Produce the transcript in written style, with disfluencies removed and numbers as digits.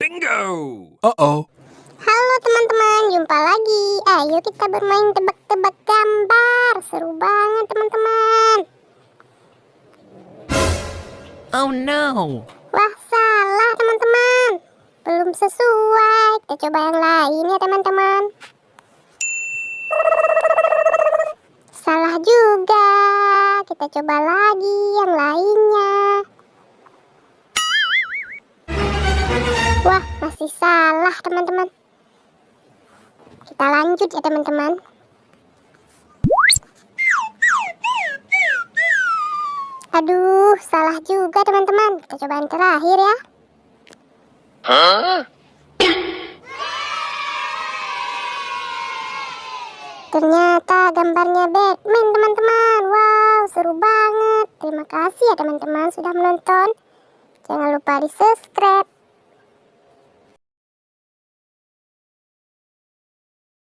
Bingo! Uh-oh. Halo teman-teman, jumpa lagi. Ayo kita bermain tebak-tebak gambar. Seru banget teman-teman. Oh no! Wah, salah teman-teman. Belum sesuai. Kita coba yang lain ya teman-teman. Salah juga. Kita coba lagi yang lainnya. Wah, masih salah teman-teman. Kita lanjut ya teman-teman. Aduh, salah juga teman-teman. Kita coba yang terakhir ya. Ternyata gambarnya Batman teman-teman. Wow, seru banget. Terima kasih ya teman-teman sudah menonton. Jangan lupa di subscribe.